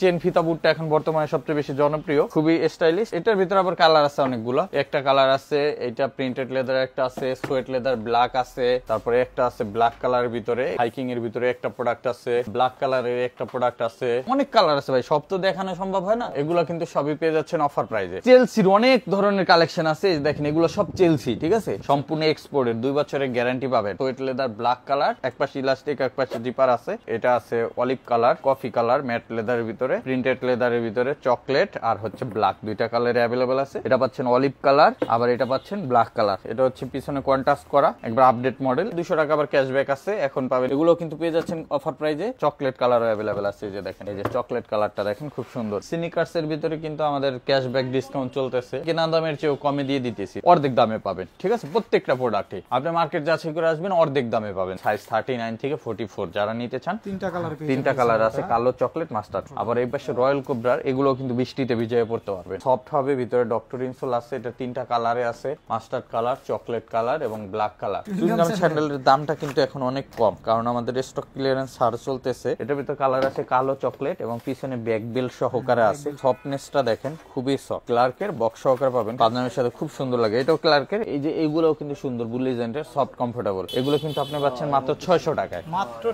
Chain ফিতা বুটটা এখন বর্তমানে সবচেয়ে বেশি জনপ্রিয়, খুবই স্টাইলিশ। এটার ভিতরে আবার কালার আছে অনেকগুলো। একটা কালার আছে, এটা প্রিন্টেড লেদার একটা আছে, সোয়েট লেদার ব্ল্যাক আছে, তারপরে একটা আছে ব্ল্যাক কালারের ভিতরে, হাইকিং এর ভিতরে একটা প্রোডাক্ট আছে, ব্ল্যাক কালারের একটা প্রোডাক্ট আছে, অনেক কালার আছে ভাই, সব তো দেখানো সম্ভব হয় না। এগুলো কিন্তু সবই পেয়ে যাচ্ছেন অফার প্রাইজে। চেলসির অনেক ধরনের কালেকশন আছে, দেখেন এগুলো সব চেলসি, ঠিক আছে, সম্পূর্ণ এক্সপোর্টের, 2 বছরের গ্যারান্টি পাবেন। সোয়েট লেদার ব্ল্যাক কালার, এক পাশে ইলাস্টিক এক পাশে জিপার আছে। এটা আছে olive colour, coffee colour, matte লেদারের ভিতরে, প্রিন্টেড লেদারের ভিতরে, চকলেট আর হচ্ছে ব্ল্যাক, দুইটা কালারে অ্যাভেলেবল আছে। এটা পাচ্ছেন অলিভ কালার, আবার এটা পাচ্ছেন ব্ল্যাক কালার। এটা হচ্ছে পিছনে কন্ট্রাস্ট করা, একবার আপডেট মডেল। 200 টাকা আবার ক্যাশব্যাক আছে এখন পাবেন। এগুলো কিন্তু পেয়ে যাচ্ছেন অফার প্রাইজে। চকলেট কালারও অ্যাভেলেবল আছে, যে দেখেন এই যে চকলেট কালারটা দেখেন খুব সুন্দর। সিনিকার্স এর ভিতরে কিন্তু আমাদের ক্যাশব্যাক ডিসকাউন্ট চলতেছে, কেনা দামের চেয়েও কমে দিয়ে দিতেছি, অর্ধেক দামে পাবেন, ঠিক আছে। প্রত্যেকটা প্রোডাক্টে আপনি মার্কেট যাচাই করে আসবেন, অর্ধেক দামে পাবেন। সাইজ 39 থেকে 44 যারা নিতে চান, তিনটা কালার আছে, কালো, চকলেট, মাস্টার্ড। আবার এই পাশে রয়্যাল কোবরার, এগুলো কিন্তু বৃষ্টিতে ভিজিয়ে পড়তে পারবেন, সফট হবে, ভিতরে ডক্টর ইনসোল আছে। এটা 3টা কালারে আছে, মাস্টার্ড কালার, চকলেট কালার এবং ব্ল্যাক কালার। চুইংগাম স্যান্ডেলের দামটা কিন্তু এখন অনেক কম, কারণ আমাদের স্টক ক্লিয়ারেন্স ছাড় চলতেছে। এটার ভিতরে কালার আছে কালো, চকলেট এবং পিছনে ব্যাক বেল্ট সহকারে আছে। সফটনেসটা দেখেন খুবই সফট, ক্লার্কের বক্স সহকারে পাবেন, পাজামের সাথে খুব সুন্দর লাগে। এটাও ক্লার্কের। এই যে এইগুলোও কিন্তু সুন্দর, বুলিজেন্টের, সফট, কমফোর্টেবল। এগুলো কিন্তু আপনি পাচ্ছেন মাত্র 600 টাকায়, মাত্র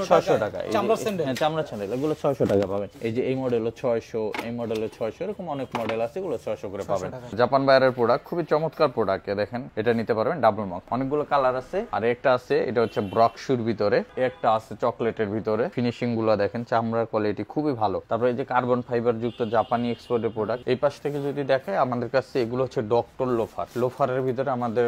600 টাকা। হ্যাঁ, চামড়া স্যান্ডেল, এগুলো 600 টাকা পাবেন। এই যে এই মডেল 600, এই মডেলের 600, এরকম অনেক মডেল আছে, এগুলো 600 করে পাবেন। জাপান বায়ারের প্রোডাক্ট, খুবই চমৎকার প্রোডাক্ট। দেখেন এটা নিতে পারবেন, ডাবল মক, অনেকগুলো কালার আছে। আর একটা আছে, এটা হচ্ছে ব্রকশুর ভিতরে, একটা আছে চকলেটের ভিতরে। ফিনিশিং গুলো দেখেন, চামড়ার কোয়ালিটি খুবই ভালো। তারপরে এই যে কার্বন ফাইবার যুক্ত জাপানি এক্সপোর্টের প্রোডাক্ট। এই পাশ থেকে যদি দেখায়, আমাদের কাছে এগুলো হচ্ছে ডক্টর লোফার। লোফারের ভিতরে আমাদের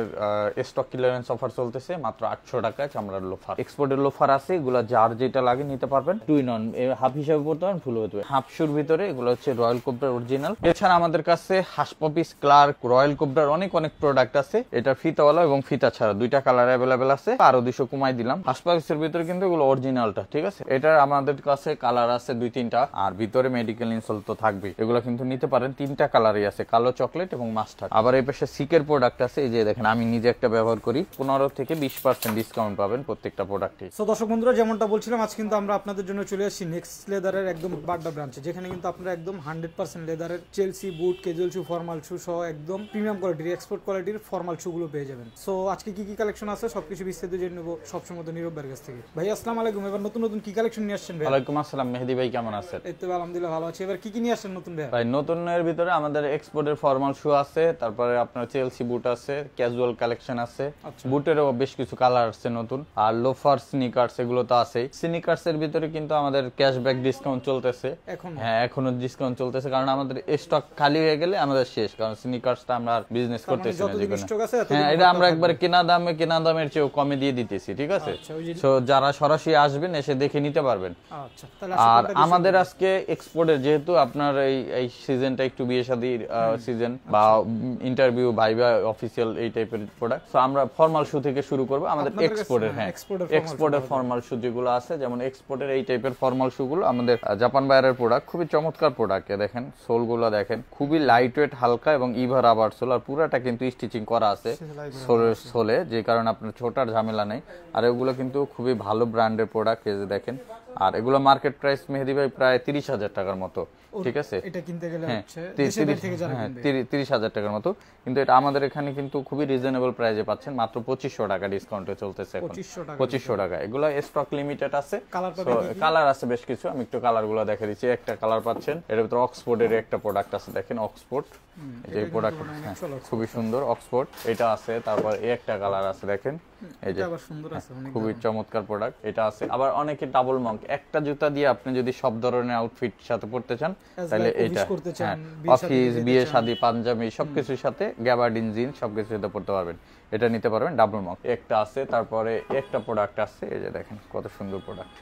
স্টক ক্লিয়ারেন্স অফার চলতেছে, মাত্র 800 টাকায় চামড়ার লোফার। এক্সপোর্টের লোফার আছে, এগুলো যার যেটা লাগে নিতে পারবেন। টুই নন, হাফ হিসাবে পড়তে পারেন, ফুল হতে পারে। হাফ শুর ভিতরে এগুলো হচ্ছে রয়্যাল কোবরার অরিজিনাল। এছাড়া আমাদের কাছে হাসপপিস, ক্লার্ক, রয়্যাল কোবরার অনেক প্রোডাক্ট আছে। এটা ফিতাওয়ালা এবং ফিতা ছাড়া, 2টা কালার অ্যাভেলেবেল আছে। আরো 200 কমাই দিলাম। হাসপপিসের ভিতরে কিন্তু এগুলো অরিজিনালটা, ঠিক আছে। এটা আমাদের কাছে কালার আছে 2-3টা, আর ভিতরে মেডিকেল ইনসোল তো থাকবে। এগুলো কিন্তু নিতে পারেন, 3টা কালারই আছে, কালো, চকলেট এবং মাস্টার্ড। আবার এই পাশে সিকের প্রোডাক্ট আছে, এই যে দেখেন আমি নিজে একটা ব্যবহার করি, 15 থেকে 20% ডিসকাউন্ট পাবেন প্রত্যেকটা প্রোডাক্টে। সো দর্শক বন্ধুরা, যেমনটা বলছিলাম, আজ কিন্তু আমরা আপনাদের জন্য চলে আসছি নেক্সট লেদারের একদম বাড্ডা ব্রাঞ্চে, যেখানে কিন্তু আপনারা একদম 100% লেদারের চেলসি বুট, ক্যাজুয়াল শু, ফর্মাল শু সহ একদম প্রিমিয়াম কোয়ালিটির, এক্সপোর্ট কোয়ালিটির ফর্মাল শু গুলো পেয়ে যাবেন। সো আজকে কি কি কালেকশন আছে সবকিছু বিস্তারিত জেনে নেব সবসময় তো নীরব ভাইয়ের কাছ থেকে। ভাই আসসালামু আলাইকুম, এবার নতুন নতুন কি কালেকশন নিয়ে আসছেন ভাই? ওয়ালাইকুম আসসালাম মেহেদি ভাই, কেমন আছেন? এই তো আলহামদুলিল্লাহ ভালো আছি। এবার কি কি নিয়ে আসছেন নতুন ভাই? ভাই নতুনের ভিতরে আমাদের এক্সপোর্টের ফর্মাল শু আছে, তারপরে আপনার চেলসি বুট আছে, ক্যাজুয়াল কালেকশন আছে, বুটেরও বেশ কিছু কালার আছে নতুন, আর লোফার, স্নিকার্স, এগুলো তো আছেই। স্নিকার্স এর ভিতরে কিন্তু আমাদের ক্যাশব্যাক ডিসকাউন্ট চলতেছে এখন। হ্যাঁ, এখনো ডিসকাউন্ট চলতেছে, কারণ আমাদের স্টক খালি হয়ে গেলে আমাদের শেষ, কারণ স্নিকার্সটা আমরা বিজনেস করতেছি না যেখানে। হ্যাঁ, এটা আমরা একবার কেনা দামের চেয়েও কমে দিয়ে দিতেছি, ঠিক আছে। সো যারা সরাসরি আসবেন, এসে দেখে নিতে পারবেন। আর আমাদের আজকে এক্সপোর্টের, যেহেতু আপনার এই সিজনটা একটু বিয়ে শাদীর সিজন বা ইন্টারভিউ, ভাইবা, অফিসিয়াল এই টাইপের প্রোডাক্ট, সো আমরা ফর্মাল শু থেকে শুরু করব আমাদের এক্সপোর্টের। হ্যাঁ, এক্সপোর্টের ফর্মাল শু যেগুলো আছে, যেমন এক্সপোর্টের এই টাইপের ফর্মাল শু গুলো আমাদের জাপান বায়ারের প্রোডাক্ট, খুবই চমৎকার প্রোডাক্ট। দেখেন সোল গুলো দেখেন, খুবই লাইট ওয়েট, হালকা এবং ইভা রাবার সোল, আর পুরাটা কিন্তু স্টিচিং করা আছে সোলে, যে কারণে আপনার ছোটার ঝামেলা নেই। আর এগুলো কিন্তু খুবই ভালো ব্র্যান্ডের প্রোডাক্ট, এই যে দেখেন। আর এগুলো মার্কেট প্রাইস মেহেদি ভাই প্রায় 30,000 টাকার মতো, ঠিক আছে। এটা কিনতে গেলে হচ্ছে 30,000 টাকার মতো, কিন্তু এটা আমাদের এখানে কিন্তু খুবই রিজনেবল প্রাইসে পাচ্ছেন, মাত্র 2500 টাকা ডিসকাউন্টে চলতেছে এখন, 2500 টাকা। এগুলো স্টক লিমিটেড আছে, কালার আছে বেশ কিছু, আমি একটু কালার গুলো দেখে দিচ্ছি। একটা কালার পাচ্ছেন, এর ভিতরে অক্সফোর্ডের একটা প্রোডাক্ট আছে, দেখেন অক্সফোর্ড, যে প্রোডাক্ট খুবই সুন্দর, অক্সফোর্ড এটা আছে। তারপর একটা কালার আছে, দেখেন এই যে খুবই চমৎকার প্রোডাক্ট, এটা আছে। আবার অনেকে ডাবল মঙ্ক, একটা জুতা দিয়ে আপনি যদি সব ধরনের আউটফিট সাথে পড়তে চান, তাহলে এটা অফিস, বিয়ে শাদী, পাঞ্জাবি সবকিছুর সাথে, গ্যাবার্ডিন জিন্স সবকিছুর সাথে পড়তে পারবেন, এটা নিতে পারবেন। ডাবল মঙ্ক একটা আছে। তারপরে একটা প্রোডাক্ট আছে, এই যে দেখেন কত সুন্দর প্রোডাক্ট,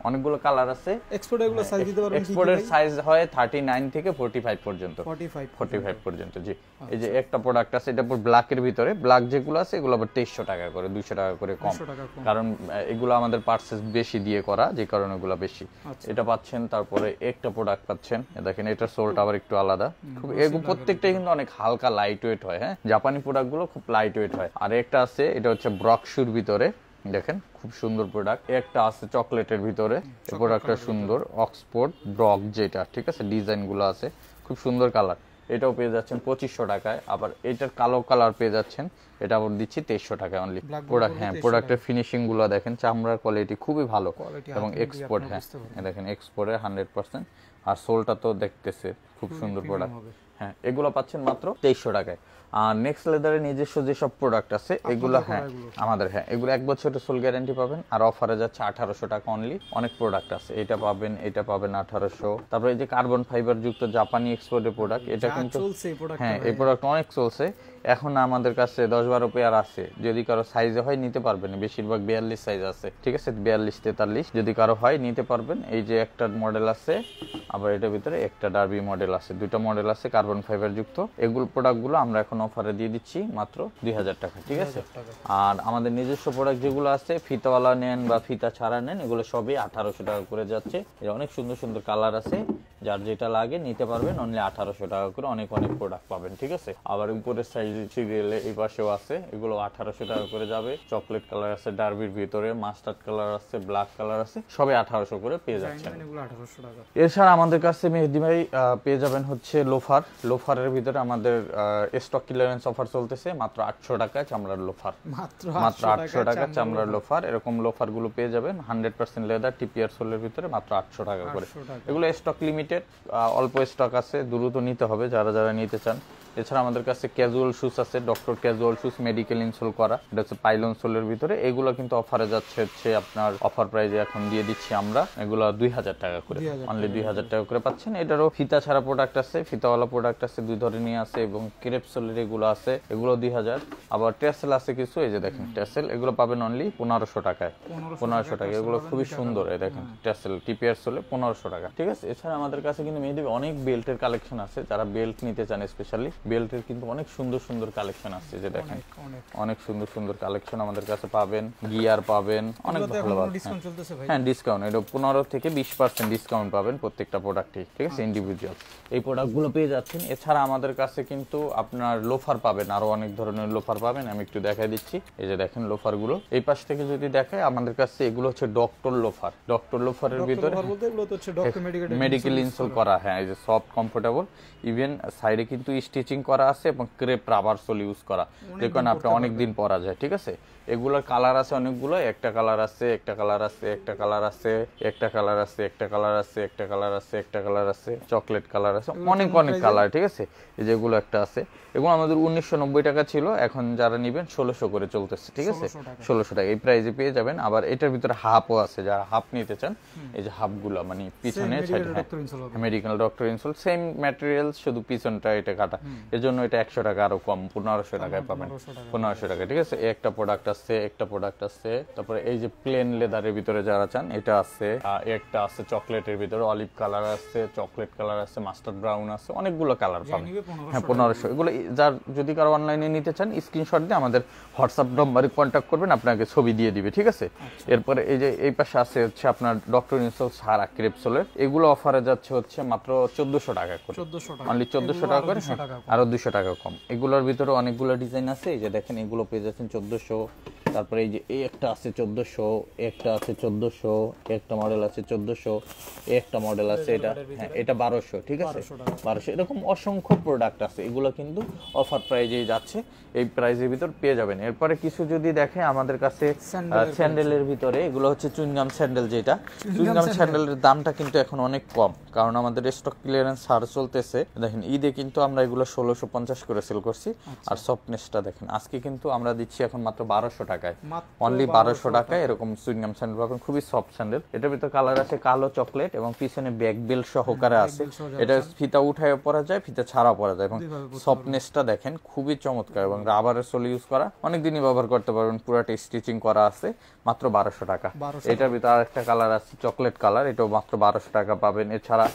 অনেকগুলো কালার আছে। এক্সপোর্টের সাইজ হয় 39 থেকে 45 পর্যন্ত। জি, এই যে একটা প্রোডাক্ট আছে, এটা পুরো ব্ল্যাক এর ভিতরে। ব্ল্যাক যেগুলো আছে এগুলো আবার 2300 টাকা করে, 200 টাকা করে কম, কারণ এগুলো আমাদের পার্সেস বেশি দিয়ে করা, যে কারণে এগুলো বেশি। এটা পাচ্ছেন। তারপরে একটা প্রোডাক্ট পাচ্ছেন, দেখেন এটার সোলটা আবার একটু আলাদা, খুব প্রত্যেকটাই কিন্তু অনেক হালকা লাইট ওয়েট হয়। হ্যাঁ, জাপানি প্রোডাক্ট গুলো খুব লাইট ওয়েট হয়। আর একটা আছে, এটা হচ্ছে ব্রকশুর ভিতরে, দেখেন খুব সুন্দর প্রোডাক্ট। একটা আছে চকলেটের ভিতরে, এই প্রোডাক্টটা সুন্দর, অক্সফোর্ড ব্রক যেটা, ঠিক আছে, ডিজাইন গুলো আছে, খুব সুন্দর কালার। এটাও পেয়ে যাচ্ছেন 2500 টাকায়। আবার এটার কালো কালার পেয়ে যাচ্ছেন, এটা আবার দিচ্ছি 2300 টাকায় অনলি। প্রোডাক্ট, হ্যাঁ, প্রোডাক্টের ফিনিশিং গুলো দেখেন, চামড়ার কোয়ালিটি খুবই ভালো এবং এক্সপোর্ট, হ্যাঁ দেখেন এক্সপোর্টে 100%। আর সোলটা তো দেখতেছে খুব সুন্দর প্রোডাক্ট, হ্যাঁ এগুলো পাচ্ছেন মাত্র 2300 টাকায়। আর নেক্সট লেদারের নিজস্ব যেসব প্রোডাক্ট আছে এগুলো, হ্যাঁ আমাদের, হ্যাঁ এগুলো 1 বছরের সোল গ্যারান্টি পাবেন। আর অফারে যাচ্ছে 1800 টাকা অনলি। অনেক প্রোডাক্ট আছে, এটা পাবেন, এটা পাবেন 1800। তারপরে এই যে কার্বন ফাইবার যুক্ত জাপানি এক্সপোর্টের প্রোডাক্ট, এটা কিন্তু, হ্যাঁ এই প্রোডাক্ট অনেক চলছে। এখন আমাদের কাছে 10-12 পেয়ার আছে, যদি কারো সাইজে হয় নিতে পারবেন। বেশিরভাগ 42 সাইজ আছে, ঠিক আছে, 42-43 যদি কারো হয় নিতে পারবেন। এই যে একটা মডেল আছে, আবার এটার ভিতরে একটা ডার্বি মডেল আছে, দুটো মডেল আছে কার্বন ফাইবার যুক্ত। এগুলো প্রোডাক্টগুলো আমরা এখন অফারে দিয়ে দিচ্ছি মাত্র 2000 টাকা, ঠিক আছে। আর আমাদের নিজস্ব প্রোডাক্ট যেগুলো আছে, ফিতাওয়ালা নেন বা ফিতা ছাড়া নেন, এগুলো সবই 1800 টাকা করে যাচ্ছে। এর অনেক সুন্দর সুন্দর কালার আছে, যার যেটা লাগে নিতে পারবেন অনলি 1800 টাকা করে। অনেক অনেক প্রোডাক্ট পাবেন, ঠিক আছে। আবার উপরের সাইজ গেলে এই পাশেও আছে, এগুলো 1800 টাকা করে যাবে। চকলেট কালার আছে ডার্বির ভিতরে, মাস্টার্ড কালার আছে, ব্ল্যাক কালার আছে, সবে 1800 করে পেয়ে যাচ্ছেন। এছাড়া আমাদের কাছে মেহেদি ভাই পেয়ে যাবেন হচ্ছে লোফার। লোফারের ভিতরে আমাদের স্টক ক্লিয়ারেন্স অফার চলতেছে, মাত্র 800 টাকায় চামড়ার লোফার, মাত্র 800 টাকা চামড়ার লোফার। এরকম লোফার গুলো পেয়ে যাবেন 100% লেদার টিপিআর সোলের ভিতরে, মাত্র 800 টাকা করে। এগুলো স্টক লিমিটেড, অল্প স্টক আছে, দ্রুত নিতে হবে যারা যারা নিতে চান। এছাড়া আমাদের কাছে ক্যাজুয়াল শুজ আছে, doctor casual shoes, medical insole করা, এটা হচ্ছে পাইলন সোলের ভিতরে। এগুলো কিন্তু অফারে যাচ্ছে হচ্ছে আপনার অফার প্রাইজে এখন দিয়ে দিচ্ছি আমরা, এগুলো 2000 টাকা করে, অনলি 2000 টাকা করে পাচ্ছেন। এটারও ফিতা ছাড়া প্রোডাক্ট আছে, ফিতাওয়ালা প্রোডাক্ট আছে, দুই ধরনের আছে, এবং ক্রেপ সোলের এগুলো আছে, এগুলো 2000। আবার টেসেল আছে কিছু, এই যে দেখেন টেসেল, এগুলো পাবেন অনলি 1500 টাকায়, 1500 টাকা। এগুলো খুবই সুন্দর, এই দেখেন টেসেল টিপিআর সোলে 1500 টাকা, ঠিক আছে। এছাড়া আমাদের কাছে কিন্তু মেহেদি অনেক বেল্টের কালেকশন আছে, যারা বেল্ট নিতে চান স্পেশালি বেল্টের কিন্তু অনেক সুন্দর সুন্দর কালেকশন আছে, যে দেখেন অনেক সুন্দর সুন্দর কালেকশন আমাদের কাছে পাবেন। গিয়ার পাবেন, অনেক ভালো ভালো, হ্যাঁ ডিসকাউন্ট, এটা 15 থেকে 20% ডিসকাউন্ট পাবেন প্রত্যেকটা প্রোডাক্টে, ঠিক আছে, ইন্ডিভিজুয়াল এই প্রোডাক্টগুলো পেয়ে যাচ্ছেন। এছাড়া আমাদের কাছে কিন্তু আপনার লোফার পাবেন, আরো অনেক ধরনের লোফার পাবেন, আমি একটু দেখাই দিচ্ছি। এই যে দেখেন লোফার গুলো, এই পাশ থেকে যদি দেখায় আমাদের কাছে এগুলো হচ্ছে ডক্টর লোফার। ডক্টর লোফারের ভিতরে মেডিকেল ইনসোল করা, হ্যাঁ এই যে সফট কমফোর্টেবল, ইভেন সাইডে কিন্তু স্টিচিং করা আছে এবং ক্রেপ রাবার সোল ইউজ করা, যে কারণে আপনি অনেক দিন পরা যায়, ঠিক আছে। এগুলোর কালার আছে অনেকগুলো, একটা কালার আছে, একটা কালার আছে, একটা কালার আছে, একটা কালার আছে, একটা কালার আছে, একটা কালার আছে, একটা কালার আছে, চকলেট কালার আছে, অনেক অনেক কালার, ঠিক আছে। এই যেগুলো একটা আছে, এগুলো আমাদের 1990 টাকা ছিল, এখন যারা নিবেন 1600 করে চলতেছে, ঠিক আছে, 1600 টাকা এই প্রাইসে পেয়ে যাবেন। আবার এটার ভিতরে হাফও আছে, যারা হাফ নিতে চান, এই যে হাফ গুলা মানে পিছনে medical doctor insole, same material, শুধু পিছনটা এটা কাটা, এর জন্য এটা 100 টাকা আরো কম, 1500 টাকায় পাবেন, 1500 টাকা, ঠিক আছে। একটা প্রোডাক্ট আছে, একটা প্রোডাক্ট আছে। তারপরে এই যে প্লেন লেদারের ভিতরে যারা চান, এটা আছে, একটা আছে চকলেটের ভিতরে, অলিভ কালার আছে, চকলেট কালার আছে, মাস্টার্ড ব্রাউন আছে, অনেকগুলো কালার পাবেন, হ্যাঁ 1500। এগুলো যার যদি কারো অনলাইনে নিতে চান স্ক্রিনশট দিয়ে আমাদের হোয়াটসঅ্যাপ নম্বরে কন্ট্যাক্ট করবেন, আপনাকে ছবি দিয়ে দিবে, ঠিক আছে। এরপরে এই যে এই পাশে আছে হচ্ছে আপনার ডক্টর ইনসোল সারা ক্রেপসোলের, এগুলো অফারে যাচ্ছে হচ্ছে মাত্র 1400 টাকা করে, অনলি 1400 টাকা করে, আরো 200 টাকা কম। এগুলোর ভিতরে অনেকগুলো ডিজাইন আছে, এই যে দেখেন এগুলো পেয়ে যাচ্ছেন 1400। তারপরে এই যে এই একটা আছে 1400, একটা আছে 1400, একটা মডেল আছে 1400, একটা মডেল আছে এটা, হ্যাঁ এটা 1200, ঠিক আছে 1200। এরকম অসংখ্য প্রোডাক্ট আছে, এগুলো কিন্তু অফার প্রাইজেই যাচ্ছে, এই প্রাইজের ভিতর পেয়ে যাবেন। এরপরে কিছু যদি দেখে আমাদের কাছে স্যান্ডেলের ভিতরে, এগুলো হচ্ছে চুইংগাম স্যান্ডেল, যেটা চুইংগাম স্যান্ডেলের দামটা কিন্তু এখন অনেক কম, কারণ আমাদের স্টক ক্লিয়ারেন্স ছাড় চলতেছে। দেখেন ঈদে কিন্তু আমরা এগুলো 1650 করে সেল করছি। আর সফটনেসটা দেখেন, আজকে কিন্তু আমরা দিচ্ছি এখন মাত্র 1200 টাকায়, অনলি 1200 টাকায় এরকম সুইংগাম স্যান্ডেল পাবেন, খুবই সফট স্যান্ডেল। এটার ভিতরে কালার আছে কালো, চকলেট এবং পিছনে ব্যাক বেল্ট সহকারে আছে। এটা ফিতা উঠায় পরা যায়, ফিতা ছাড়া পরা যায়, এবং সফটনেসটা দেখেন খুবই চমৎকার, এবং রাবারের সোল ইউজ করা, অনেক দিনই ব্যবহার করতে পারবেন। পুরাটা স্টিচিং করা আছে, মাত্র 1200 টাকা। এটার ভিতরে আরেকটা কালার আছে চকলেট কালার, এটাও মাত্র 1200 টাকা পাবেন। এছাড়া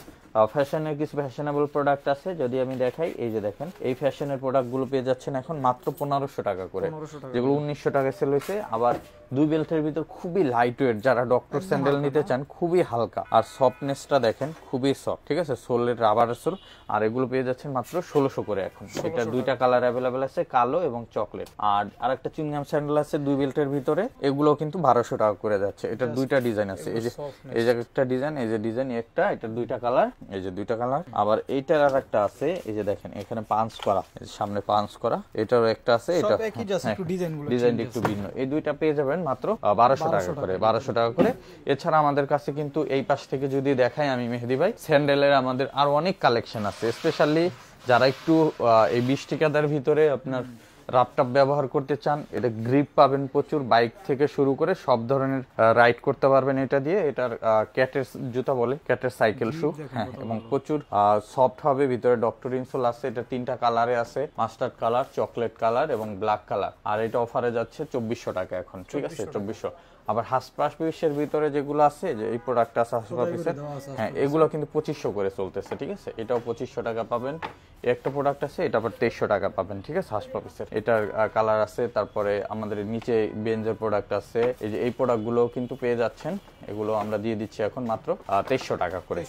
ফ্যাশনের কিছু ফ্যাশনেবল প্রোডাক্ট আছে, যদি আমি দেখাই, এই যে দেখেন এই ফ্যাশনের প্রোডাক্টগুলো পেয়ে যাচ্ছেন এখন মাত্র 1500 টাকা করে, যেগুলো 1900 টাকা সেল হয়েছে। আবার দুই বেল্টের ভিতর খুবই লাইট ওয়েট, যারা ডক্টর স্যান্ডেল নিতে চান খুবই হালকা, আর সফটনেসটা দেখেন খুবই সফট, ঠিক আছে, সোলের রাবারের সোল। আর এগুলো পেয়ে যাচ্ছেন মাত্র 1600 করে এখন। এটা দুইটা কালার অ্যাভেলেবেল আছে, কালো এবং চকলেট। আর আরেকটা চুইংগাম স্যান্ডেল আছে দুই বেল্টের ভিতরে, এগুলো কিন্তু 1200 টাকা করে যাচ্ছে। এটা দুইটা ডিজাইন আছে, এই যে একটা ডিজাইন, এই যে ডিজাইন একটা, এটা দুইটা কালার, এই যে দুইটা কালার। আবার এইটার আর একটা আছে, এই যে দেখেন এখানে পাঞ্চ করা, সামনে পাঞ্চ করা, এটারও একটা আছে, এটা ডিজাইনটা একটু ভিন্ন। এই দুইটা পেয়ে যাবেন মাত্র 1200 টাকা করে, 1200 টাকা করে। এছাড়া আমাদের কাছে কিন্তু এই পাশ থেকে যদি দেখাই আমি মেহেদি ভাই, স্যান্ডেলের আমাদের আরো অনেক কালেকশন আছে, স্পেশালি যারা একটু এই 20 টাকার ভিতরে আপনার রাপটাপ ব্যবহার করতে চান। এটা গ্রিপ পাবেন প্রচুর, বাইক থেকে শুরু করে সব ধরনের রাইড করতে পারবেন এটা দিয়ে। এটার ক্যাটের জুতা বলে, ক্যাটের সাইকেল শু, হ্যাঁ, এবং প্রচুর সফট হবে, ভিতরে ডক্টর ইনসোল আছে। এটা 3টা কালারে আছে, মাস্টার্ড কালার, চকলেট কালার এবং ব্ল্যাক কালার। আর এটা অফারে যাচ্ছে 2400 টাকা এখন, ঠিক আছে, 2400। আবার হাসপাস পিসের ভিতরে যেগুলো আছে, যে এই প্রোডাক্ট আছে হাসপাস পিসের, হ্যাঁ, এগুলো কিন্তু 2500 করে চলতেছে, ঠিক আছে, এটাও 2500 টাকা পাবেন। একটা প্রোডাক্ট আছে, এটা আবার 2300 টাকা পাবেন, ঠিক আছে, হাসপাস পিসের। এটার কালার আছে। তারপরে আমাদের নিচে বেঞ্জের প্রোডাক্ট আছে, এই যে এই প্রোডাক্টগুলো কিন্তু পেয়ে যাচ্ছেন, এগুলো আমরা দিয়ে দিচ্ছি এখন মাত্র 2300 টাকা করে।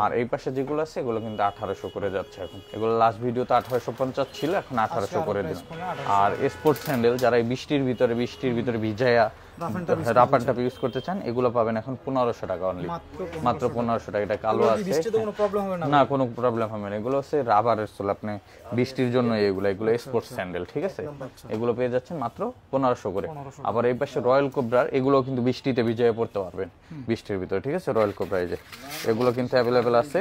আর এই পাশে যেগুলো আছে এগুলো কিন্তু 1800 করে যাচ্ছে এখন। এগুলো লাস্ট ভিডিওতে 1850 ছিল, এখন 1800 করে দিন। আর স্পোর্টস স্যান্ডেল যারা এই বৃষ্টির ভিতরে ভিজায়া রাফ এন্ড টাফ ইউজ করতে চান, এগুলো পাবেন এখন 1500 টাকা অনলি, মাত্র 1500 টাকা। এটা কালো আছে, না কোনো প্রবলেম হবে না। এগুলো হচ্ছে রাবারের সোল, আপনি বৃষ্টির জন্য এগুলো স্পোর্টস স্যান্ডেল, ঠিক আছে, এগুলো পেয়ে যাচ্ছেন মাত্র 1500 করে। আবার এই পাশে রয়্যাল কোবরার, এগুলো কিন্তু বৃষ্টিতে ভিজিয়ে পড়তে পারবেন বৃষ্টির ভিতরে, ঠিক আছে, রয়্যাল কোবরা, এই যে এগুলো কিন্তু অ্যাভেলেবেল আছে।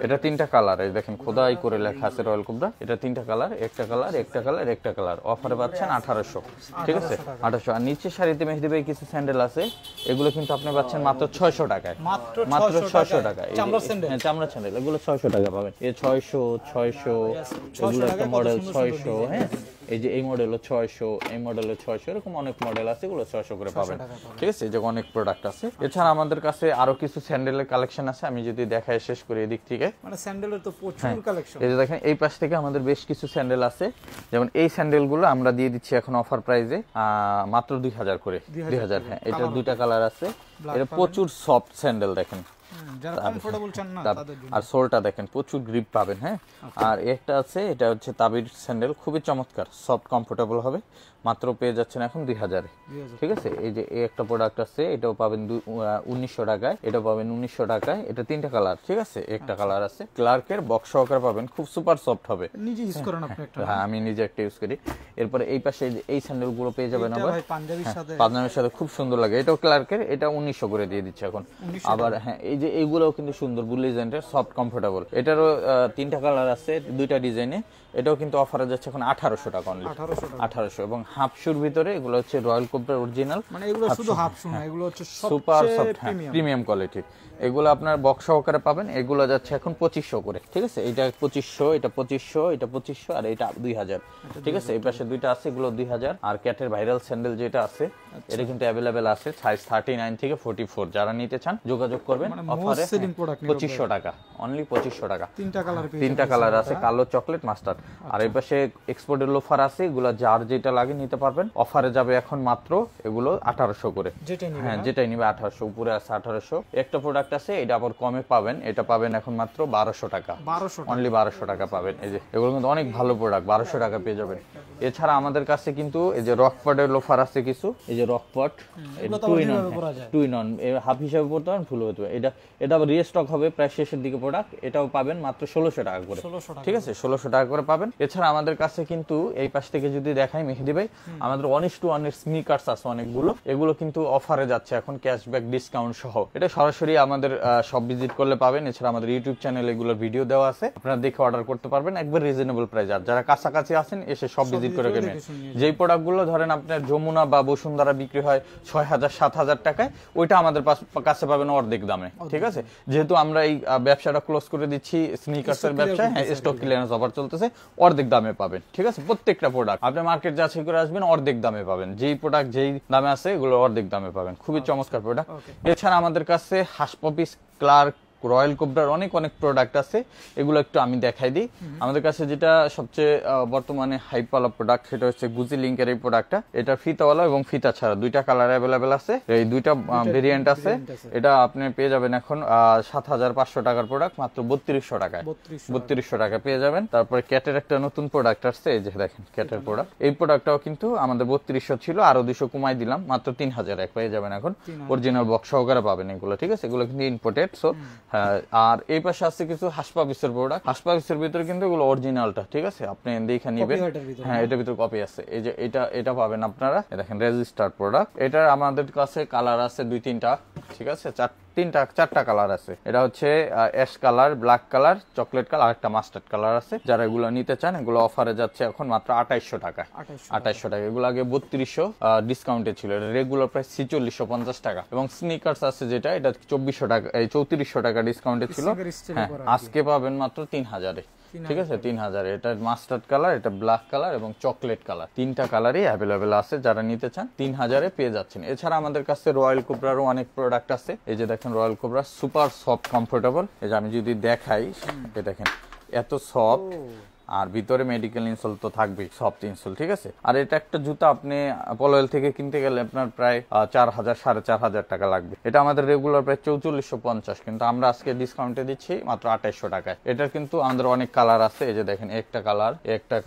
এটা 3টা কালার, এই দেখেন খোদাই করে লেখা আছে রয়্যাল কোবরা। এটা 3টা কালার, একটা কালার, একটা কালার, একটা কালার। অফারে পাচ্ছেন 1800, ঠিক আছে, 1800। আর নিচে শাড়িতে মেহেদি ভাই কিছু স্যান্ডেল আছে, এগুলো কিন্তু আপনি পাচ্ছেন মাত্র 600 টাকায়, মাত্র 600 টাকায়। চামড়া স্যান্ডেল, এগুলো 600 টাকা পাবেন। এই 600 এগুলো একটা মডেল 600, হ্যাঁ, এই যে এই মডেলও 600, এই মডেলও 600, এরকম অনেক মডেল আছে, এগুলো 600 করে পাবেন, ঠিক আছে, যে অনেক প্রোডাক্ট আছে। এছাড়া আমাদের কাছে আরো কিছু স্যান্ডেলের কালেকশন আছে, আমি যদি দেখায় শেষ করি এদিক থেকে, মানে স্যান্ডেলের তো প্রচুর কালেকশন। এই যে দেখেন এই পাশ থেকে আমাদের বেশ কিছু স্যান্ডেল আছে, যেমন এই স্যান্ডেলগুলো আমরা দিয়ে দিচ্ছি এখন অফার প্রাইসে মাত্র 2000 করে, 2000, হ্যাঁ। এটা 2টা কালার আছে, এটা প্রচুর সফট স্যান্ডেল দেখেন, আর সোলটা দেখেন প্রচুর গ্রিপ পাবেন, হ্যাঁ। আর একটা আছে, এটা হচ্ছে তাবির স্যান্ডেল, খুবই চমৎকার, সফট কমফোর্টেবল হবে, মাত্র পেয়ে যাচ্ছেন এখন 2000, ঠিক আছে। এই যে এই একটা প্রোডাক্ট আছে, এটাও পাবেন 1900 টাকায়, এটাও পাবেন 1900 টাকায়। এটা 3টা কালার, ঠিক আছে, একটা কালার আছে, ক্লার্কের বক্স সহকারে পাবেন, খুব সুপার সফট হবে। নিজে ইউজ করেন আপনি একটা? হ্যাঁ, আমি নিজে একটা ইউজ করি। এরপরে এই পাশে এই স্যান্ডেল গুলো পেয়ে যাবেন আবার পাঞ্জাবির সাথে, খুব সুন্দর লাগে। এটাও ক্লার্কের, এটা 1900 করে দিয়ে দিচ্ছে এখন। আবার হ্যাঁ, এই যে এইগুলোও কিন্তু সুন্দর, বুলিজেন্টের, সফট কমফোর্টেবল। এটারও 3টা কালার আছে, 2টা ডিজাইনে। এটাও কিন্তু অফারে যাচ্ছে এখন 1800 টাকা অনলি, 1800। এবং হাফ শুর ভিতরে এগুলো হচ্ছে রয়্যাল কোবরার অরিজিনাল, মানে এগুলো শুধু হাফ শু না, এগুলো হচ্ছে সুপার সফট, প্রিমিয়াম কোয়ালিটি। এগুলো আপনার বক্স সহকারে পাবেন, এগুলো যাচ্ছে এখন 2500 করে, ঠিক আছে। এটা 2500, এটা 2500, এটা 2500, আর এটা 2000, ঠিক আছে। এই পাশে 2টা আছে, এগুলো 2000। আর ক্যাটের ভাইরাল স্যান্ডেল যেটা আছে, এটা কিন্তু অ্যাভেলেবেল আছে, সাইজ 39 থেকে 44। যারা নিতে চান যোগাযোগ করবেন, অফারে 2500 টাকা অনলি, 2500 টাকা। 3টা কালার আছে, কালো, চকলেট, মাস্টার্ড। আর এই পাশে এক্সপোর্টের লোফার আছে, এগুলো যার যেটা লাগে নিতে পারবেন। অফারে যাবে এখন মাত্র এগুলো 1800 করে, হ্যাঁ, যেটাই নিবে 1800, উপরে আছে 1800। একটা প্রোডাক্ট আছে, এটা আবার কমে পাবেন, এটা পাবেন এখন মাত্র 1200 টাকা, অনলি 1200 টাকা পাবেন। এই যে এগুলো কিন্তু অনেক ভালো প্রোডাক্ট, 1200 টাকা পেয়ে যাবেন। এছাড়া আমাদের কাছে কিন্তু এই যে রকপটের লোফার আছে কিছু, এই যে রকপট, টু ইন ওয়ান, হাফ হিসাবে পড়তে পারেন, ফুল হতে পারে। এটা আবার রিস্টক হবে প্রায় শেষের দিকে প্রোডাক্ট, এটাও পাবেন মাত্র 1600 টাকা করে, ঠিক আছে, 1600 টাকা করে পাবেন। এছাড়া আমাদের কাছে কিন্তু এই পাশ থেকে যদি দেখাই মেহেদি ভাই, আমাদের 1:1 এর স্নিকার্স আছে অনেকগুলো, এগুলো কিন্তু অফারে যাচ্ছে এখন, ক্যাশব্যাক ডিসকাউন্ট সহ। এটা সরাসরি আমাদের সব ভিজিট করলে পাবেন। এছাড়া আমাদের ইউটিউব চ্যানেলে এগুলোর ভিডিও দেওয়া আছে, আপনারা দেখে অর্ডার করতে পারবেন একবার রিজনেবল প্রাইস। আর যারা কাছাকাছি আছেন এসে সব ভিজিট করে কিনবেন। যেই প্রোডাক্টগুলো ধরেন আপনার যমুনা বা বসুন্ধরা বিক্রি হয় 6000-7000 টাকায়, ওইটা আমাদের কাছে পাবেন অর্ধেক দামে, ঠিক আছে। যেহেতু আমরা এই ব্যবসাটা ক্লোজ করে দিচ্ছি, স্নিকার্সের ব্যবসা, হ্যাঁ, স্টক ক্লিয়ারেন্স অফার চলতেছে, অর্ধেক দামে পাবেন, ঠিক আছে। প্রত্যেকটা প্রোডাক্ট আপনি মার্কেট যাচাই করে আসবেন, অর্ধেক দামে পাবেন। যেই প্রোডাক্ট যেই দামে আছে এগুলো অর্ধেক দামে পাবেন, খুবই চমৎকার প্রোডাক্ট। এছাড়া আমাদের কাছে হাসপপিস, ক্লার্ক, রয়্যাল কোবরার অনেক অনেক প্রোডাক্ট আছে, এগুলো একটু আমি দেখাই দিই। আমাদের কাছে যেটা সবচেয়ে বর্তমানে হাইপওয়ালা প্রোডাক্ট সেটা হচ্ছে গুজি লিঙ্কের এই প্রোডাক্টটা। এটা ফিতাওয়ালা এবং ফিতা ছাড়া দুইটা কালার অ্যাভেলেবেল আছে, এই দুইটা ভেরিয়েন্ট আছে। এটা আপনি পেয়ে যাবেন এখন 7500 টাকার প্রোডাক্ট মাত্র 3200 টাকায়, 3200 টাকা পেয়ে যাবেন। তারপরে ক্যাটের একটা নতুন প্রোডাক্ট আসছে, এই যে দেখেন ক্যাটের প্রোডাক্ট। এই প্রোডাক্টটাও কিন্তু আমাদের 3200 ছিল, আরো 200 কমাই দিলাম, মাত্র 3000 এক পেয়ে যাবেন এখন। অরিজিনাল বক্স সহকারে পাবেন এগুলো, ঠিক আছে? এগুলো কিন্তু ইম্পোর্টেড। সো আর এই পাশে আছে কিছু হাসপাবিসের প্রোডাক্ট। হাসপাবিসের ভিতরে কিন্তু এগুলো অরিজিনালটা, ঠিক আছে? আপনি দেখে নেবেন। হ্যাঁ, এটার ভিতরে কপি আছে। এই যে এটা পাবেন আপনারা, দেখেন রেজিস্টার্ড প্রোডাক্ট। এটা আমাদের কাছে কালার আছে 2-3টা, ঠিক আছে? চারটা কালার আছে। এটা হচ্ছে ash colour, black colour, chocolate colour, একটা মাস্টার্ড কালার আছে। যারা এগুলো নিতে চান এগুলো অফারে যাচ্ছে এখন মাত্র 2800 টাকা। 2800 টাকা। এগুলো আগে 3200 ডিসকাউন্টে ছিল, এটা রেগুলার প্রাইস 4650 টাকা। এবং স্নিকার্স আছে যেটা, এটা 2400 টাকা, এই 3400 টাকা ডিসকাউন্টে ছিল। হ্যাঁ, আজকে পাবেন মাত্র 3000-এ, ঠিক আছে? 3000। এটা মাস্টার্ড কালার, এটা ব্ল্যাক কালার এবং চকলেট কালার, তিনটা কালারই অ্যাভেলেবেল আছে। যারা নিতে চান 3000-এ পেয়ে যাচ্ছেন। এছাড়া আমাদের কাছে রয়্যাল কোবরারও অনেক প্রোডাক্ট আছে। এই যে দেখেন royal cobra super soft comfortable. এই যে আমি যদি দেখাই, এই দেখেন এত সফট, আর ভিতরে মেডিকেল ইনসোল তো থাকবেই, সফট ইনসোল, ঠিক আছে? আর এটা একটা জুতা আপনি পলওয়েল থেকে কিনতে গেলে আপনার প্রায় 4000 4500 টাকা লাগবে। এটা আমাদের রেগুলার প্রায় 4450, কিন্তু আমরা আজকে ডিসকাউন্টে দিচ্ছি মাত্র 2800 টাকায়। এটার কিন্তু আমাদের অনেক কালার আছে। এই যে দেখেন একটা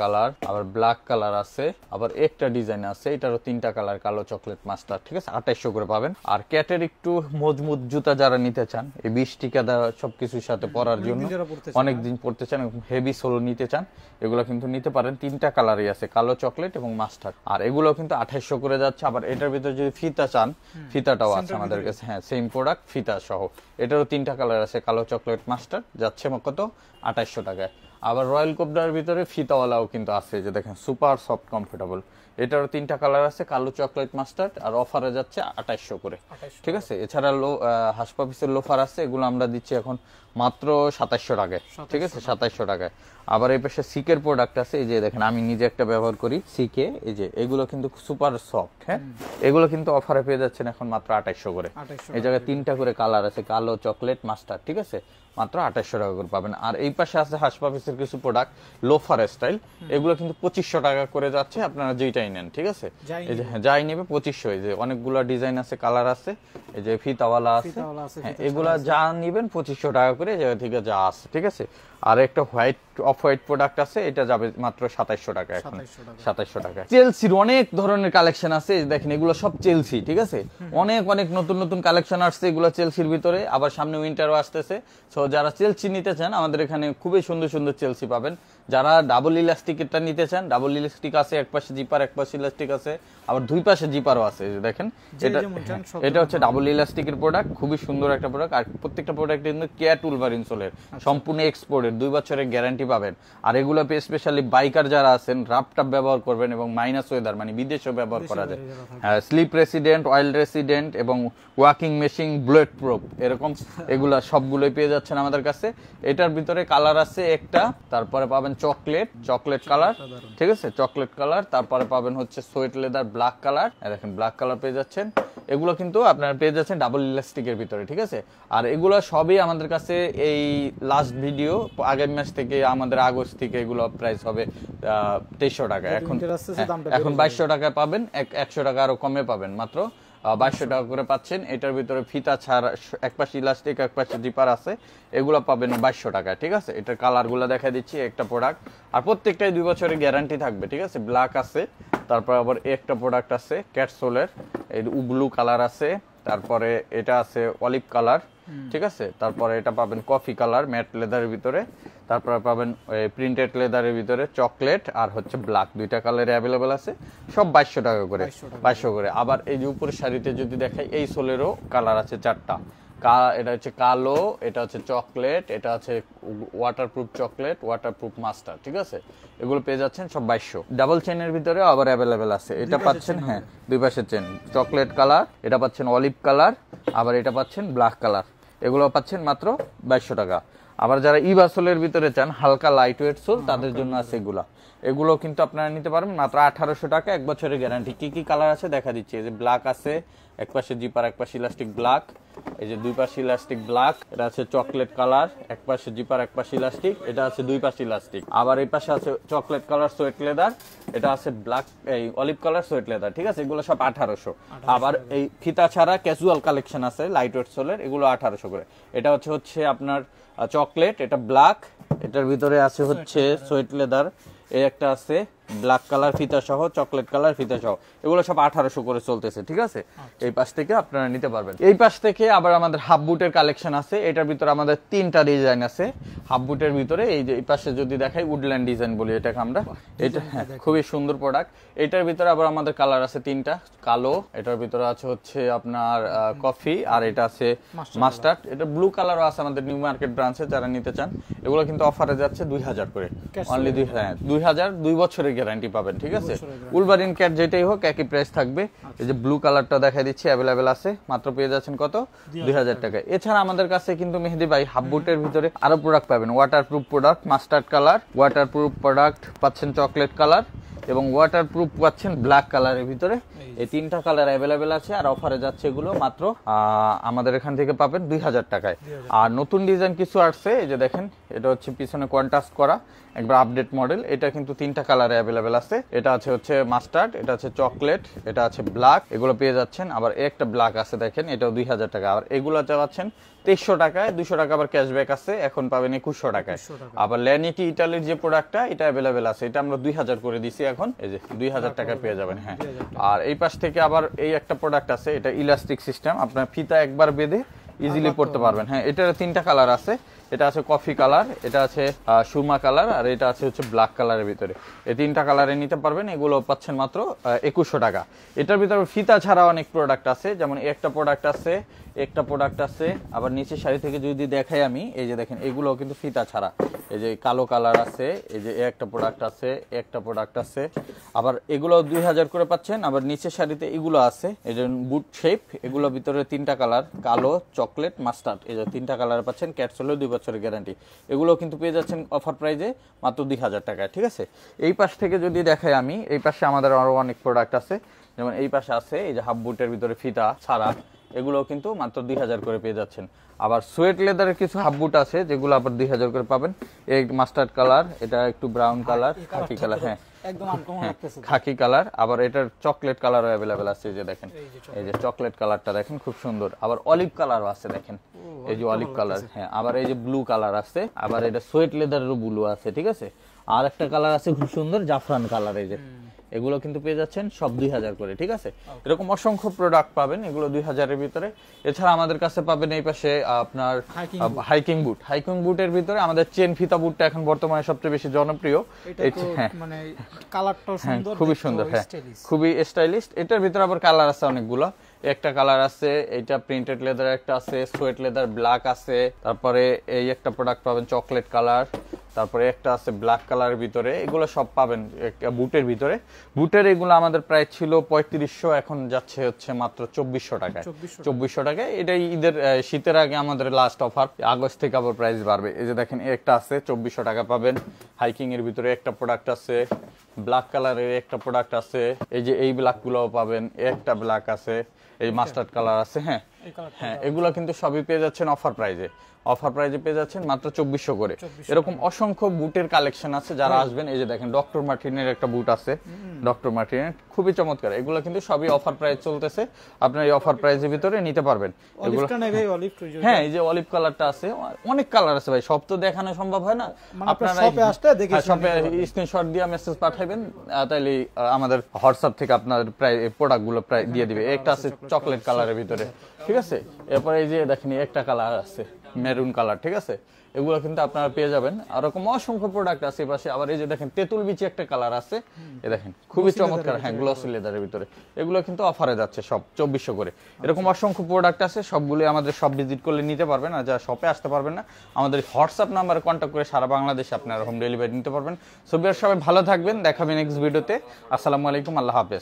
কালার, আবার ব্ল্যাক কালার আছে, আবার একটা ডিজাইন আছে, এটারও 3টা কালার, কালো, চকলেট, মাস্টার, ঠিক আছে? 2800 করে পাবেন। আর ক্যাটের একটু মজবুত জুতা যারা নিতে চান, এই 20 টিকা দেওয়া সবকিছুর সাথে পরার জন্য, অনেকদিন পড়তে চান, হেভি সোল নিতে চান, এগুলো কিন্তু নিতে পারেন। 3টা কালারই আছে, কালো, চকলেট এবং মাস্টার্ড। আর এগুলো কিন্তু 2800 করে যাচ্ছে। আবার এটার ভিতরে যদি ফিতা চান, ফিতাটাও আছে আমাদের কাছে। হ্যাঁ, সেম প্রোডাক্ট, ফিতা সহ। এটারও 3টা কালার আছে, কালো, চকলেট, মাস্টার্ড, যাচ্ছে কত? 2800 টাকায়। আবার রয়্যাল কোবরার ভিতরে ফিতাওয়ালাও কিন্তু আছে, যে দেখেন সুপার সফট কমফোর্টেবল। এটারও 3টা কালার আছে, কালো, চকলেট, মাস্টার্ড, আর অফারে যাচ্ছে 2800 করে, ঠিক আছে? এছাড়া হাসপাপিসের লোফার আছে, এগুলো আমরা দিচ্ছি এখন মাত্র 2700 টাকায়, ঠিক আছে? 2700 টাকায়। আবার এই পাশে সিকের প্রোডাক্ট আছে, এই যে দেখেন আমি নিজে একটা ব্যবহার করি সিকে, এই যে এগুলো কিন্তু সুপার সফট। হ্যাঁ, এগুলো কিন্তু অফারে পেয়ে যাচ্ছেন এখন মাত্র 2800 করে। এই জায়গায় 3টা করে কালার আছে, কালো, চকলেট, মাস্টার্ড, ঠিক আছে? মাত্র 2800 টাকা করে পাবেন। আর এই পাশে আছে হাসপাপিসের কিছু প্রোডাক্ট লোফার স্টাইল, এগুলো কিন্তু 2500 টাকা করে যাচ্ছে, আপনারা যেটাই নেন, ঠিক আছে? এই যে যাই নেবে 2500। এই যে অনেকগুলো ডিজাইন আছে, কালার আছে, এই যে ফিতাওয়ালা আছে, হ্যাঁ, এগুলা যা নিবেন 2500 টাকা করে, জায়গা থেকে যা আছে, ঠিক আছে? আর একটা অফ হোয়াইট প্রোডাক্ট আছে, এটা যাবে মাত্র 2700 টাকা এখন, 2700 টাকা। চেলসির অনেক ধরনের কালেকশন আছে, দেখেন এগুলো সব চেলসি, ঠিক আছে? অনেক অনেক নতুন নতুন কালেকশন আসছে এগুলো চেলসির ভিতরে। আবার সামনে উইন্টারও আসতেছে। সো যারা চেলসি নিতে চান, আমাদের এখানে খুবই সুন্দর সুন্দর চেলসি পাবেন। যারা ডাবল ইলাস্টিকেরটা নিতে চান, ডাবল ইলাস্টিক আছে, এক পাশে জিপার, এক পাশে ইলাস্টিক আছে, আবার দুই পাশে জিপারও আছে। দেখেন এটা হচ্ছে ডাবল ইলাস্টিকের প্রোডাক্ট, খুবই সুন্দর একটা প্রোডাক্ট। আর প্রত্যেকটা প্রোডাক্ট কিন্তু ক্যাট উলভার ইনসোলের, সম্পূর্ণ এক্সপোর্টের, 2 বছরের গ্যারান্টি পাবেন। আর এগুলো স্পেশালি বাইকার যারা আছেন, রাফটাপ ব্যবহার করবেন এবং মাইনাস ওয়েদার মানে বিদেশেও ব্যবহার করা যায়। হ্যাঁ, স্লিপ রেসিডেন্ট, অয়েল রেসিডেন্ট এবং ওয়াকিং মেশিন, বুলেট প্রুফ, এরকম এগুলা সবগুলোই পেয়ে যাচ্ছেন আমাদের কাছে। এটার ভিতরে কালার আছে একটা, তারপরে পাবেন চকলেট কালার, ঠিক আছে? চকলেট কালার, তারপরে পাবেন হচ্ছে সোয়েট লেদার ব্ল্যাক কালার, দেখেন ব্ল্যাক কালার পেয়ে যাচ্ছেন। এগুলো কিন্তু আপনারা পেয়ে যাচ্ছেন ডাবল ইলাস্টিকের ভিতরে, ঠিক আছে? আর এগুলো সবই আমাদের কাছে এই লাস্ট ভিডিও আগের মাস থেকে, আমাদের আগস্ট থেকে এগুলো প্রাইস হবে 2300 টাকা। এখন 2200 টাকায় পাবেন, 100 টাকা আরো কমে পাবেন, মাত্র 2200 টাকা করে পাচ্ছেন। এটার ভিতরে ফিতা ছাড়া, এক পাশে ইলাস্টিক, এক পাশে জিপার আছে, এগুলো পাবেন 2200 টাকায়, ঠিক আছে? এটার কালারগুলো দেখা দিচ্ছি, একটা প্রোডাক্ট, আর প্রত্যেকটাই 2 বছরের গ্যারান্টি থাকবে, ঠিক আছে? ব্ল্যাক আছে, তারপর আবার একটা প্রোডাক্ট আছে ক্যাটসোলের, এই ব্লু কালার আছে, তারপরে এটা আছে অলিভ কালার, ঠিক আছে? তারপরে এটা পাবেন কফি কালার ম্যাট লেদারের ভিতরে, তারপরে পাবেন প্রিন্টেড লেদারের ভিতরে চকলেট আর হচ্ছে ব্ল্যাক, 2টা কালারে অ্যাভেলেবেল আছে, সব 2200 টাকা করে, 2200 করে। আবার এই যে উপরের শাড়িতে যদি দেখাই, এই সোলেরও কালার আছে 4টা। এটা হচ্ছে কালো, এটা হচ্ছে চকলেট, এটা হচ্ছে ওয়াটারপ্রুফ চকলেট, ওয়াটারপ্রুফ মাস্টার, ঠিক আছে? এগুলো পেয়ে যাচ্ছেন সব 2200। ডাবল চেনের ভিতরে আবার অ্যাভেলেবেল আছে, এটা পাচ্ছেন, হ্যাঁ, 2 পাশের চেন, চকলেট কালার, এটা পাচ্ছেন অলিভ কালার, আবার এটা পাচ্ছেন ব্ল্যাক কালার, এগুলো পাচ্ছেন মাত্র 2200 টাকা। আবার যারা ইবাসোলের ভিতরে চান হালকা লাইট ওয়েট সোল তাদের জন্য আছে এগুলো কিন্তু আপনারা নিতে পারবেন মাত্র 1800 টাকা, 1 বছরের গ্যারান্টি। কি কি কালার আছে দেখা দিচ্ছি। এই যে ব্ল্যাক আছে, এক পাশে জিপার এক পাশে ইলাস্টিক ব্ল্যাক, এই যে দুই পাশে ইলাস্টিক ব্ল্যাক, এটা আছে চকলেট কালার, এক পাশে জিপার এক পাশে ইলাস্টিক, এটা আছে দুই পাশে ইলাস্টিক। আবার এই পাশে আছে চকলেট কালার সোয়েট লেদার, এটা আছে ব্ল্যাক এই অলিভ কালার সোয়েট লেদার, ঠিক আছে। এগুলো সব 1800। আবার এই ফিতা ছাড়া ক্যাজুয়াল কালেকশন আছে লাইট ওয়েট সোলের, এগুলো 1800 করে। এটা হচ্ছে আপনার চকলেট, এটা ব্ল্যাক, এটার ভিতরে আছে হচ্ছে সোয়েট লেদার, এই একটা আছে ব্ল্যাক কালার ফিতা সহ, চকলেট কালার ফিতা সহ, এগুলো সব 1800 করে চলতেছে, ঠিক আছে। এই পাশ থেকে আপনারা নিতে পারবেন। এই পাশ থেকে আবার আমাদের হাফ বুটের কালেকশন আছে। এটার ভিতরে আমাদের 3টা ডিজাইন আছে হাফ বুটের ভিতরে। এই যে এই পাশে যদি দেখাই উডল্যান্ড ডিজাইন বলি এটাকে আমরা, এটা খুবই সুন্দর প্রোডাক্ট। এটার ভিতরে আবার আমাদের কালার আছে 3টা, কালো, এটার ভিতরে আছে হচ্ছে আপনার কফি, আর এটা আছে মাস্টার্ড। এটা ব্লু কালারও আছে আমাদের নিউ মার্কেট ব্রাঞ্চে, যারা নিতে চান। এগুলো কিন্তু অফারে যাচ্ছে 2000 করে, অনলি 2000, 2 বছরের গ্যারান্টি পাবেন, ঠিক আছে। উলভারিন ক্যাট যেটাই হোক একই প্রাইস থাকবে। এই যে ব্লু কালারটা দেখা দিচ্ছি অ্যাভেলেবেল আছে, মাত্র পেয়ে যাচ্ছেন কত, 2000 টাকায়। এছাড়া আমাদের কাছে কিন্তু মেহেদি ভাই হাফ বুটের ভিতরে আরো প্রোডাক্ট পাবেন। Waterproof product mustard colour, waterproof product পাচ্ছেন চকলেট কালার, এবং ওয়াটারপ্রুফ পাচ্ছেন ব্ল্যাক কালারের ভিতরে। এই 3টা কালার অ্যাভেলেবেল আছে, আর অফারে যাচ্ছে এগুলো মাত্র আমাদের এখান থেকে পাবেন 2000 টাকায়। আর নতুন ডিজাইন কিছু আসছে, এই যে দেখেন, এটা হচ্ছে পিছনে কন্ট্রাস্ট করা একবার আপডেট মডেল। এটা কিন্তু 3টা কালারে অ্যাভেলেবেল আছে। এটা হচ্ছে মাস্টার্ড, এটা আছে চকলেট, এটা আছে ব্ল্যাক, এগুলো পেয়ে যাচ্ছেন। আবার একটা ব্ল্যাক আছে দেখেন, এটাও 2000 টাকা। আর এগুলো পাচ্ছেন 2300 টাকায়, 200 টাকা আবার ক্যাশব্যাক আছে, এখন পাবেন 2100 টাকায়। আবার ল্যানিটি ইটালির যে প্রোডাক্টটা, এটা অ্যাভেলেবেল আছে, এটা আমরা 2000 করে দিছি এখন, এই যে 2000 টাকায় পেয়ে যাবেন। হ্যাঁ, আর এই পাশ থেকে আবার এই একটা প্রোডাক্ট আছে, এটা ইলাস্টিক সিস্টেম, আপনার ফিতা একবার বেঁধে ইজিলি পড়তে পারবেন। হ্যাঁ, এটার 3টা কালার আছে, এটা আছে কফি কালার, এটা আছে সুরমা কালার, আর এটা আছে হচ্ছে ব্ল্যাক কালারের ভিতরে। এই 3টা কালারে নিতে পারবেন। এগুলো পাচ্ছেন মাত্র 2100 টাকা। এটার ভিতরে ফিতা ছাড়া অনেক প্রোডাক্ট আছে, যেমন একটা প্রোডাক্ট আছে, আবার নিচের শাড়ি থেকে যদি দেখাই আমি, এই যে দেখেন, এগুলো কিন্তু ফিতা ছাড়া। এই যে কালো কালার আছে, এই যে একটা প্রোডাক্ট আছে, আবার এগুলো 2000 করে পাচ্ছেন। আবার নিচের শাড়িতে এগুলো আছে, এই যে বুট শেপ, এগুলো ভিতরে 3টা কালার, কালো, চকলেট, মাস্টার্ড, এই যে 3টা কালার পাচ্ছেন। ক্যাটসলের 2 বছরের গ্যারান্টি। এগুলো কিন্তু পেয়ে যাচ্ছেন অফার প্রাইজে মাত্র 2000 টাকায়, ঠিক আছে। এই পাশ থেকে যদি দেখাই আমি, এই পাশে আমাদের আরো অনেক প্রোডাক্ট আছে, যেমন এই পাশে আছে এই যে হাফ বুটের ভিতরে ফিতা ছাড়া, এগুলো কিন্তু মাত্র 2000 করে পেয়ে যাচ্ছেন। আবার সোয়েট লেদারের কিছু হাফ বুট আছে, যেগুলো আবার 2000 করে পাবেন। এই মাস্টার্ড কালার, এটা একটু ব্রাউন কালার, খাকি কালার, হ্যাঁ একদম আনকমন লাগতেছে, খাকি কালার। আবার এটার চকলেট কালারও অ্যাভেলেবেল আছে, এই যে দেখেন, এই যে চকলেট কালারটা দেখেন খুব সুন্দর। আবার অলিভ কালারও আছে দেখেন, এই যে অলিভ কালার। হ্যাঁ, আবার এই যে ব্লু কালার আছে, আবার এটা সোয়েট লেদারেরও ব্লু আছে, ঠিক আছে। আর একটা কালার আছে খুব সুন্দর জাফরান কালার, এই যে এগুলো কিন্তু পেয়ে যাচ্ছেন সব 2000 করে, ঠিক আছে। এরকম অসংখ্য প্রোডাক্ট পাবেন, এগুলো 2000 এর ভিতরে। এছাড়া আমাদের কাছে পাবেন এই পাশে আপনার হাইকিং বুটের ভিতরে আমাদের চেন ফিতা বুটটা এখন বর্তমানে সবচেয়ে বেশি জনপ্রিয়। মানে কালারটাও সুন্দর, খুবই সুন্দর, হ্যাঁ খুবই স্টাইলিশ। এটার ভিতরে আবার কালার আছে অনেকগুলো। একটা কালার আছে, এটা প্রিন্টেড লেদার, একটা আছে সোয়েট লেদার ব্ল্যাক আছে, তারপরে এই একটা প্রোডাক্ট পাবেন চকলেট কালার, তারপরে একটা আছে ব্ল্যাক কালারের ভিতরে। এগুলো সব পাবেন বুটের ভিতরে। বুটের এগুলো আমাদের প্রাইস ছিল 3500, এখন যাচ্ছে হচ্ছে মাত্র 2400 টাকায়। 2400 টাকায়। এটাই ঈদের শীতের আগে আমাদের লাস্ট অফার, আগস্ট থেকে আবার প্রাইস বাড়বে। এই যে দেখেন, একটা আছে 2400 টাকা পাবেন। হাইকিং এর ভিতরে একটা প্রোডাক্ট আছে, ব্ল্যাক কালারের একটা প্রোডাক্ট আছে, এই যে এই ব্ল্যাক গুলো পাবেন, একটা ব্ল্যাক আছে, এই মাস্টার্ড কালার আছে। হ্যাঁ হ্যাঁ, এগুলো কিন্তু সবই পেয়ে যাচ্ছেন অফার প্রাইজে পেয়ে যাচ্ছেন মাত্র 2400 করে। এরকম অসংখ্য বুটের কালেকশন আছে, যারা আসবেন। এই যে দেখেন, ডক্টর মার্টিনের একটা বুট আছে, ডক্টর মার্টিনের খুবই চমৎকার। এগুলো কিন্তু সবই অফার প্রাইস চলতেছে, আপনার এই অফার প্রাইজের ভিতরে নিতে পারবেন। হ্যাঁ, এই যে অলিভ কালারটা আছে, অনেক কালার আছে ভাই, সব তো দেখানো সম্ভব হয় না। আপনারা শপে স্ক্রিনশট দিয়ে মেসেজ পাঠাবেন, তাইলে আমাদের হোয়াটসঅ্যাপ থেকে আপনাদের প্রায় প্রোডাক্ট গুলো প্রায় দিয়ে দিবে। একটা আছে চকলেট কালারের ভিতরে, ঠিক আছে। এরপরে এই যে দেখেন, একটা কালার আছে মেরুন কালার, ঠিক আছে। এগুলো কিন্তু আপনারা পেয়ে যাবেন। আর এরকম অসংখ্য প্রোডাক্ট আছে পাশে। আবার এই যে দেখেন, তেঁতুল বিচি একটা কালার আছে, এই দেখেন খুবই চমৎকার। হ্যাঁ, গ্লসি লেদারের ভিতরে। এগুলো কিন্তু অফারে যাচ্ছে সব 2400 করে। এরকম অসংখ্য প্রোডাক্ট আছে, সবগুলো আমাদের সব ভিজিট করলে নিতে পারবেন। আর যারা শপে আসতে পারবেন না, আমাদের হোয়াটসঅ্যাপ নাম্বারে কন্ট্যাক্ট করে সারা বাংলাদেশে আপনারা হোম ডেলিভারি নিতে পারবেন। সবাই ভালো থাকবেন, দেখাবেন নেক্সট ভিডিওতে। আসসালামু আলাইকুম, আল্লাহ হাফেজ।